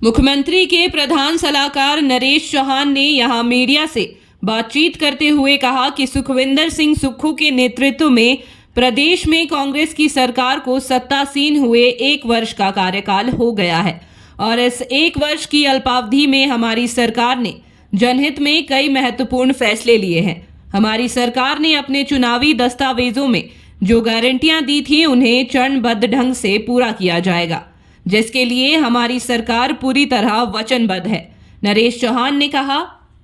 मुख्यमंत्री के प्रधान सलाहकार नरेश चौहान ने यहां मीडिया से बातचीत करते हुए कहा कि सुखविंदर सिंह सुक्खू के नेतृत्व में प्रदेश में कांग्रेस की सरकार को सत्तासीन हुए 1 वर्ष का कार्यकाल हो गया है और इस 1 वर्ष की अल्पावधि में हमारी सरकार ने जनहित में कई महत्वपूर्ण फैसले लिए हैं। हमारी सरकार ने अपने चुनावी दस्तावेजों में जो गारंटियां दी थी उन्हें चरणबद्ध ढंग से पूरा किया जाएगा, जिसके लिए हमारी सरकार पूरी तरह वचनबद्ध है। नरेश चौहान ने कहा,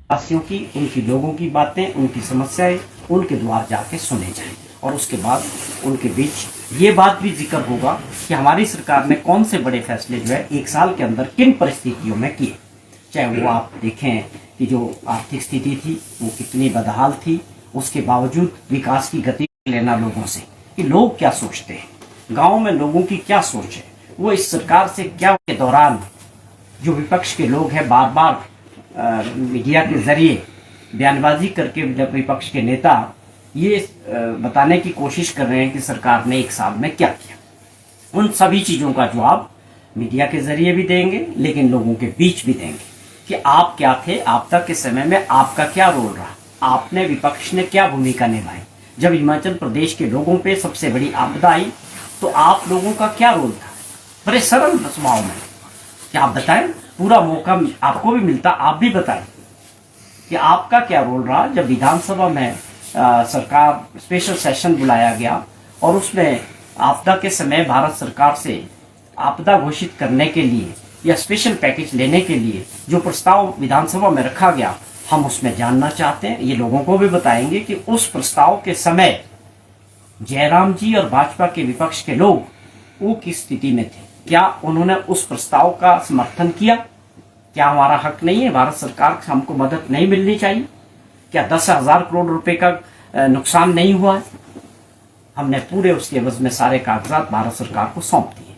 वासियों की, उनकी लोगों की बातें, उनकी समस्याएं उनके द्वार जाके सुने जाएं और उसके बाद उनके बीच ये बात भी जिक्र होगा कि हमारी सरकार ने कौन से बड़े फैसले जो है 1 साल के अंदर किन परिस्थितियों में किए। चाहे वो आप देखें कि जो आर्थिक स्थिति थी वो कितनी बदहाल थी, उसके बावजूद विकास की गति लेना लोगों से कि लोग क्या सोचते हैं, गाँव में लोगों की क्या सोच है, वो इस सरकार से क्या के दौरान जो विपक्ष के लोग हैं बार बार मीडिया के जरिए बयानबाजी करके विपक्ष के नेता ये बताने की कोशिश कर रहे हैं कि सरकार ने 1 साल में क्या किया। उन सभी चीजों का जवाब मीडिया के जरिए भी देंगे, लेकिन लोगों के बीच भी देंगे कि आप क्या थे, आपदा के समय में आपका क्या रोल रहा, आपने, विपक्ष ने क्या भूमिका निभाई। जब हिमाचल प्रदेश के लोगों पे सबसे बड़ी आपदा आई तो आप लोगों का क्या रोल था। बड़े सरल स्वभाव में क्या आप बताएं, पूरा मौका आपको भी मिलता, आप भी बताएं कि आपका क्या रोल रहा जब विधानसभा में सरकार स्पेशल सेशन बुलाया गया और उसमें आपदा के समय भारत सरकार से आपदा घोषित करने के लिए या स्पेशल पैकेज लेने के लिए जो प्रस्ताव विधानसभा में रखा गया, हम उसमें जानना चाहते हैं। ये लोगों को भी बताएंगे कि उस प्रस्ताव के समय जयराम जी और भाजपा के विपक्ष के लोग वो किस स्थिति में थे, क्या उन्होंने उस प्रस्ताव का समर्थन किया, क्या हमारा हक नहीं है, भारत सरकार से हमको मदद नहीं मिलनी चाहिए, क्या 10,000 करोड़ रुपए का नुकसान नहीं हुआ है। हमने पूरे उसके एवज में सारे कागजात भारत सरकार को सौंप दिए।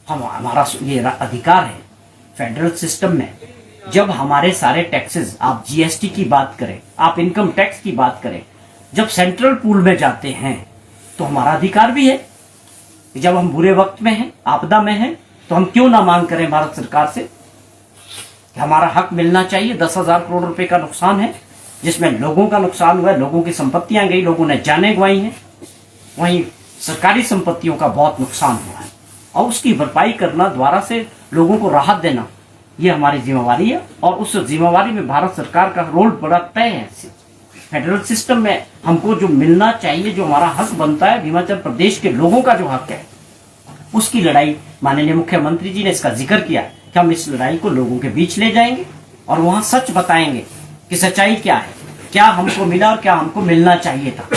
हमारा ये अधिकार है फेडरल सिस्टम में। जब हमारे सारे टैक्सेस, आप जीएसटी की बात करें, आप इनकम टैक्स की बात करें, जब सेंट्रल पूल में जाते हैं तो हमारा अधिकार भी है। जब हम बुरे वक्त में हैं, आपदा में हैं, तो हम क्यों ना मांग करें भारत सरकार से कि हमारा हक मिलना चाहिए। 10,000 करोड़ रुपए का नुकसान है जिसमें लोगों का नुकसान हुआ है, लोगों की संपत्तियां गई, लोगों ने जानें गंवाई हैं, वहीं सरकारी संपत्तियों का बहुत नुकसान हुआ है और उसकी भरपाई करना, द्वारा से लोगों को राहत देना, ये हमारी जिम्मेवारी है और उस जिम्मेवारी में भारत सरकार का रोल बड़ा तय है। फेडरल सिस्टम में हमको जो मिलना चाहिए, जो हमारा हक बनता है, हिमाचल प्रदेश के लोगों का जो हक है, उसकी लड़ाई माननीय मुख्यमंत्री जी ने इसका जिक्र किया कि हम इस लड़ाई को लोगों के बीच ले जाएंगे और वहां सच बताएंगे कि सच्चाई क्या है, क्या हमको मिला और क्या हमको मिलना चाहिए था,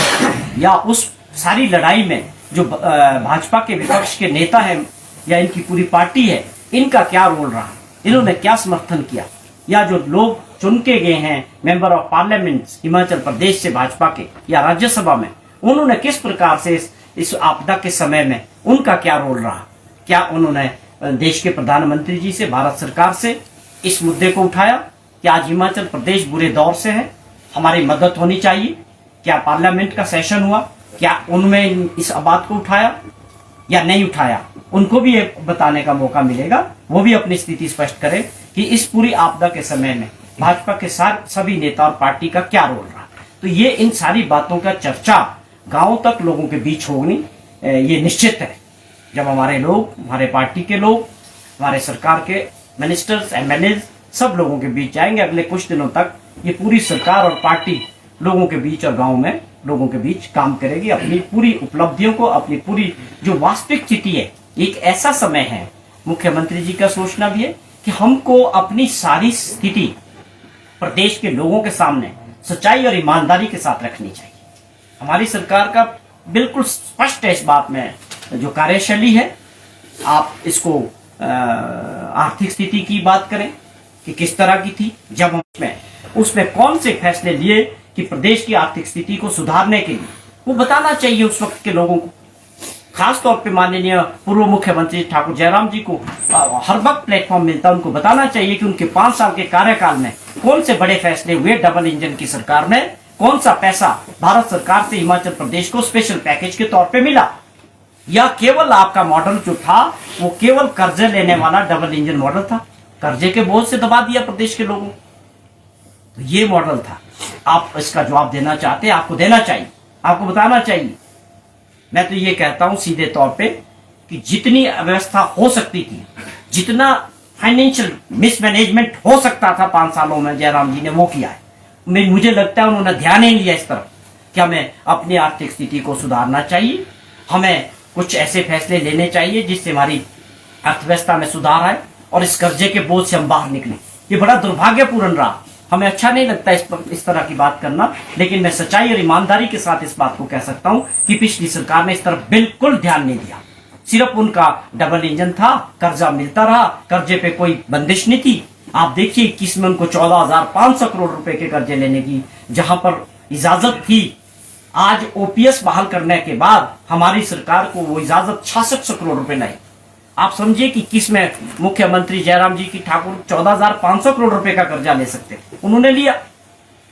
या उस सारी लड़ाई में जो भाजपा के विपक्ष के नेता है या इनकी पूरी पार्टी है, इनका क्या रोल रहा, इन्होंने क्या समर्थन किया, या जो लोग चुन के गए हैं member of parliament Himachal Pradesh से भाजपा के या राज्यसभा में, उन्होंने किस प्रकार से इस आपदा के समय में उनका क्या रोल रहा, क्या उन्होंने देश के प्रधानमंत्री जी से, भारत सरकार से इस मुद्दे को उठाया कि आज हिमाचल प्रदेश बुरे दौर से है, हमारी मदद होनी चाहिए। क्या पार्लियामेंट का सेशन हुआ, क्या उनमें इस बात को उठाया या नहीं उठाया, उनको भी बताने का मौका मिलेगा। वो भी अपनी स्थिति स्पष्ट करें कि इस पूरी आपदा के समय में भाजपा के साथ सभी नेता और पार्टी का क्या रोल रहा। तो ये इन सारी बातों का चर्चा गांव तक लोगों के बीच होनी ये निश्चित है। जब हमारे लोग, हमारे पार्टी के लोग, हमारे सरकार के मिनिस्टर्स, एमएलए सब लोगों के बीच जाएंगे अगले कुछ दिनों तक, ये पूरी सरकार और पार्टी लोगों के बीच और गांव में लोगों के बीच काम करेगी, अपनी पूरी उपलब्धियों को, अपनी पूरी जो वास्तविक स्थिति है। एक ऐसा समय है, मुख्यमंत्री जी का सोचना भी है कि हमको अपनी सारी स्थिति प्रदेश के लोगों के सामने सच्चाई और ईमानदारी के साथ रखनी चाहिए। हमारी सरकार का बिल्कुल स्पष्ट है इस बात में जो कार्यशैली है। आप इसको आर्थिक स्थिति की बात करें कि किस तरह की थी, जब उसमें कौन से फैसले लिए कि प्रदेश की आर्थिक स्थिति को सुधारने के लिए, वो बताना चाहिए उस वक्त के लोगों को। खासतौर पे माननीय पूर्व मुख्यमंत्री ठाकुर जयराम जी को हर वक्त प्लेटफॉर्म मिलता, उनको बताना चाहिए कि उनके 5 साल के कार्यकाल में कौन से बड़े फैसले हुए। डबल इंजन की सरकार में कौन सा पैसा भारत सरकार से हिमाचल प्रदेश को स्पेशल पैकेज के तौर पे मिला, या केवल आपका मॉडल जो था वो केवल कर्जे लेने वाला डबल इंजन मॉडल था। कर्जे के बोझ से दबा दिया प्रदेश के लोगों को। तो ये मॉडल था। आप इसका जवाब देना चाहते हैं, आपको देना चाहिए, आपको बताना चाहिए। मैं तो ये कहता हूं सीधे तौर पे कि जितनी अव्यवस्था हो सकती थी, जितना फाइनेंशियल मिसमैनेजमेंट हो सकता था 5 सालों में, जयराम जी ने वो किया है। मुझे लगता है उन्होंने ध्यान ही नहीं दिया इस तरफ कि हमें अपनी आर्थिक स्थिति को सुधारना चाहिए, हमें कुछ ऐसे फैसले लेने चाहिए जिससे हमारी अर्थव्यवस्था में सुधार आए और इस कर्जे के बोझ से हम बाहर निकलें। ये बड़ा दुर्भाग्यपूर्ण रहा। हमें अच्छा नहीं लगता इस तरह की बात करना, लेकिन मैं सच्चाई और ईमानदारी के साथ इस बात को कह सकता हूं कि पिछली सरकार ने इस तरफ बिल्कुल ध्यान नहीं दिया। सिर्फ उनका डबल इंजन था, कर्जा मिलता रहा, कर्जे पे कोई बंदिश नहीं थी। आप देखिए 21 में उनको 14,500 करोड़ रुपए के कर्जे लेने की जहां पर इजाजत थी, आज ओपीएस बहाल करने के बाद हमारी सरकार को वो इजाजत 6600 करोड़ रुपए लाई। आप समझिए कि किस में मुख्यमंत्री जयराम जी की ठाकुर 14,500 करोड़ रुपए का कर्जा ले सकते, उन्होंने लिया।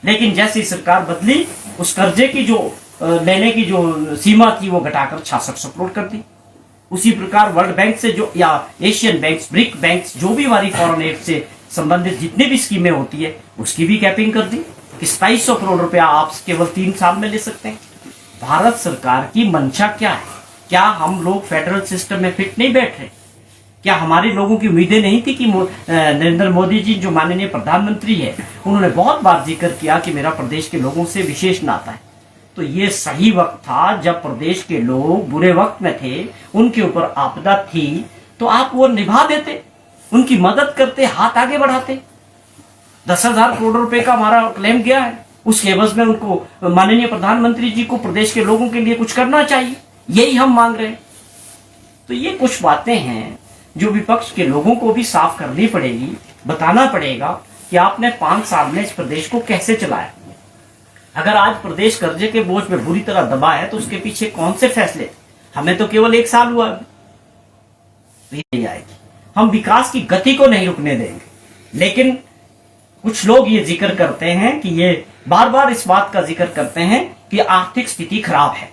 लेकिन जैसी सरकार बदली, उस कर्जे की जो लेने की जो सीमा थी वो घटाकर 6600 करोड़ कर दी। उसी प्रकार वर्ल्ड बैंक से जो या एशियन बैंक्स, ब्रिक बैंक्स, जो भी हमारी फॉरेन एड से संबंधित जितनी भी स्कीमें होती है उसकी भी कैपिंग कर दी कि 2700 करोड़ रुपया आप केवल 3 साल में ले सकते हैं। भारत सरकार की मंशा क्या है? क्या हम लोग फेडरल सिस्टम में फिट नहीं बैठ रहे? क्या हमारे लोगों की उम्मीदें नहीं थी कि नरेंद्र मोदी जी जो माननीय प्रधानमंत्री है, उन्होंने बहुत बार जिक्र किया कि मेरा प्रदेश के लोगों से विशेष नाता है। तो ये सही वक्त था जब प्रदेश के लोग बुरे वक्त में थे, उनके ऊपर आपदा थी, तो आप वो निभा देते, उनकी मदद करते, हाथ आगे बढ़ाते। 10,000 करोड़ रुपए का हमारा क्लेम गया है, उसके एवज में उनको माननीय प्रधानमंत्री जी को प्रदेश के लोगों के लिए कुछ करना चाहिए, यही हम मांग रहे हैं। तो ये कुछ बातें हैं जो विपक्ष के लोगों को भी साफ करनी पड़ेगी, बताना पड़ेगा कि आपने 5 साल में इस प्रदेश को कैसे चलाया। अगर आज प्रदेश कर्जे के बोझ में बुरी तरह दबा है तो उसके पीछे कौन से फैसले? हमें तो केवल 1 साल हुआ, नहीं आएगी। हम विकास की गति को नहीं रुकने देंगे। लेकिन कुछ लोग ये जिक्र करते हैं कि ये बार बार इस बात का जिक्र करते हैं कि आर्थिक स्थिति खराब है।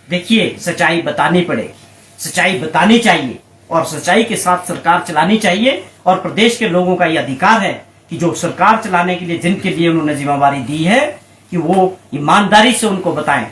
देखिए, सच्चाई बतानी पड़ेगी, सच्चाई बतानी चाहिए और सच्चाई के साथ सरकार चलानी चाहिए। और प्रदेश के लोगों का यह अधिकार है कि जो सरकार चलाने के लिए जिनके लिए उन्होंने जिम्मेवारी दी है कि वो ईमानदारी से उनको बताएं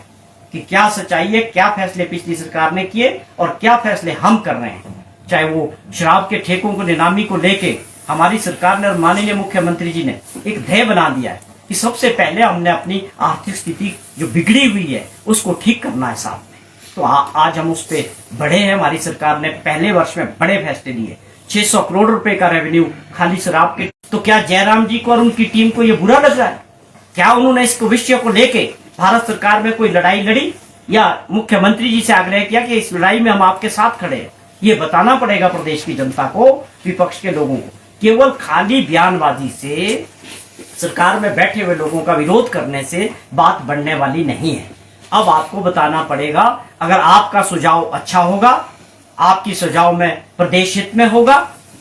कि क्या सच्चाई है, क्या फैसले पिछली सरकार ने किए और क्या फैसले हम कर रहे हैं। चाहे वो शराब के ठेकों को नीलामी को लेके हमारी सरकार ने और माननीय मुख्यमंत्री जी ने एक ध्येय बना दिया है कि सबसे पहले हमने अपनी आर्थिक स्थिति जो बिगड़ी हुई है उसको ठीक करना है साथ में। तो आज हम उस पे बढ़े हैं। हमारी सरकार ने पहले वर्ष में बड़े फैसले लिए, 600 करोड़ रुपए का रेवेन्यू खाली शराब के। तो क्या जयराम जी को और उनकी टीम को यह बुरा लग रहा है? क्या उन्होंने इस विषय को लेके भारत सरकार में कोई लड़ाई लड़ी या मुख्यमंत्री जी से आग्रह किया कि इस लड़ाई में हम आपके साथ खड़े हैं? ये बताना पड़ेगा प्रदेश की जनता को, विपक्ष के लोगों को। केवल खाली बयानबाजी से, सरकार में बैठे हुए लोगों का विरोध करने से बात बढ़ने वाली नहीं है। अब आपको बताना पड़ेगा, अगर आपका सुझाव अच्छा होगा, आपकी सुझाव में प्रदेश हित में होगा,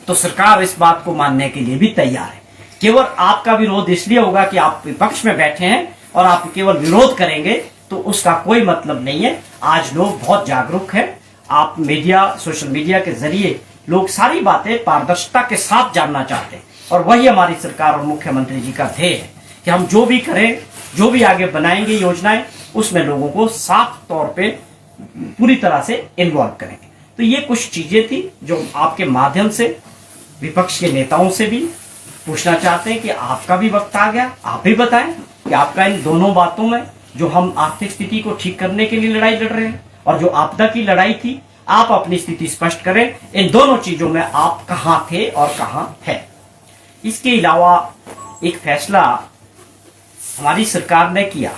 तो सरकार इस बात को मानने के लिए भी तैयार है। केवल आपका विरोध इसलिए होगा कि आप विपक्ष में बैठे हैं और आप केवल विरोध करेंगे तो उसका कोई मतलब नहीं है। आज लोग बहुत जागरूक हैं। आप मीडिया, सोशल मीडिया के जरिए लोग सारी बातें पारदर्शिता के साथ जानना चाहते हैं और वही हमारी सरकार और मुख्यमंत्री जी का ध्येय है कि हम जो भी करें, जो भी आगे बनाएंगे योजनाएं, उसमें लोगों को साफ तौर पे पूरी तरह से इन्वॉल्व करेंगे। तो ये कुछ चीजें थी जो आपके माध्यम से विपक्ष के नेताओं से भी पूछना चाहते हैं कि आपका भी वक्त आ गया, आप भी बताएं कि आपका इन दोनों बातों में, जो हम आर्थिक स्थिति को ठीक करने के लिए लड़ाई लड़ रहे हैं और जो आपदा की लड़ाई थी, आप अपनी स्थिति स्पष्ट करें। इन दोनों चीजों में आप कहां थे और कहां है। इसके अलावा एक फैसला हमारी सरकार ने किया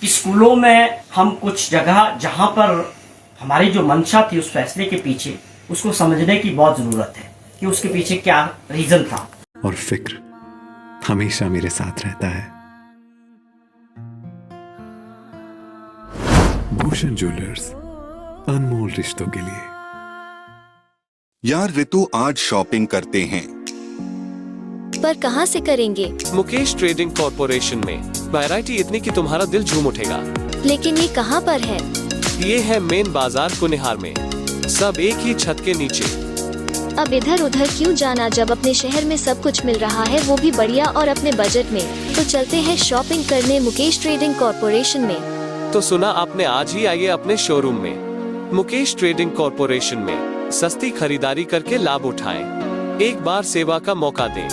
कि स्कूलों में हम कुछ जगह जहां पर हमारी जो मंशा थी उस फैसले के पीछे, उसको समझने की बहुत जरूरत है कि उसके पीछे क्या रीजन था। और फिक्र हमेशा मेरे साथ रहता है। भूषण ज्वेलर्स, अनमोल रिश्तों के लिए। यार ऋतु, आज शॉपिंग करते हैं, पर कहां से करेंगे? मुकेश ट्रेडिंग कॉर्पोरेशन में वैरायटी इतनी कि तुम्हारा दिल झूम उठेगा। लेकिन ये कहां पर है? ये है मेन बाजार कुनिहार में, सब एक ही छत के नीचे। अब इधर उधर क्यों जाना जब अपने शहर में सब कुछ मिल रहा है, वो भी बढ़िया और अपने बजट में। तो चलते हैं शॉपिंग करने मुकेश ट्रेडिंग कॉर्पोरेशन में। तो सुना आपने, आज ही आइए अपने शोरूम में मुकेश ट्रेडिंग कॉर्पोरेशन में सस्ती खरीदारी करके लाभ उठाएं। एक बार सेवा का मौका दें।